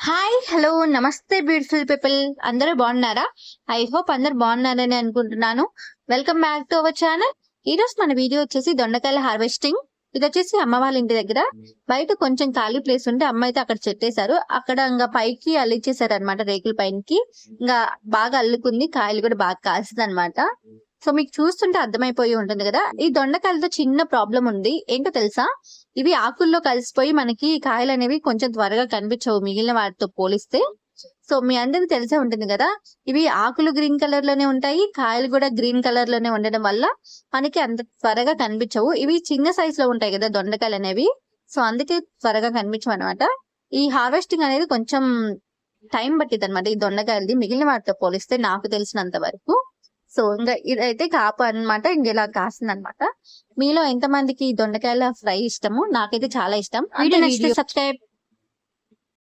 Hi hello నమస్తే beautiful people, అందరూ బాగున్నారా? ఐ హోప్ అందరు బాగున్నారని అనుకుంటున్నాను. Welcome back to our channel. ఈ రోజు మన వీడియో వచ్చేసి దొండకాయల హార్వెస్టింగ్. ఇది వచ్చేసి అమ్మ వాళ్ళ ఇంటి దగ్గర బయట కొంచెం ఖాళీ ప్లేస్ ఉంటే అమ్మ అయితే అక్కడ చెట్టేశారు. అక్కడ ఇంకా పైకి అల్లిచ్చేసారు అనమాట, రేకుల పైనకి. ఇంకా బాగా అల్లుకుంది, కాయలు కూడా బాగా కాసింది అనమాట. సో మీకు చూస్తుంటే అర్థమైపోయి ఉంటుంది కదా. ఈ దొండకాయలతో చిన్న ప్రాబ్లం ఉంది, ఏంటో తెలుసా? ఇవి ఆకుల్లో కలిసిపోయి మనకి కాయలు అనేవి కొంచెం త్వరగా కనిపించవు మిగిలిన వాటితో పోలిస్తే. సో మీ అందరికి తెలిసే ఉంటుంది కదా, ఇవి ఆకులు గ్రీన్ కలర్ లోనే ఉంటాయి, కాయలు కూడా గ్రీన్ కలర్ లోనే ఉండడం వల్ల మనకి అంత త్వరగా కనిపించవు. ఇవి చిన్న సైజ్ లో ఉంటాయి కదా దొండకాయలు అనేవి, సో అందుకే త్వరగా కనిపించవు అనమాట. ఈ హార్వెస్టింగ్ అనేది కొంచెం టైం పట్టింది అనమాట ఈ దొండకాయలది మిగిలిన వాటితో పోలిస్తే, నాకు తెలిసినంత వరకు. సో ఇంకా ఇదైతే కాపు అనమాట, ఇలా కాసింది అనమాట. మీలో ఎంత మందికి దొండకాయల ఫ్రై ఇష్టము? నాకైతే చాలా ఇష్టం. వీడియో నచ్చితే సబ్స్క్రైబ్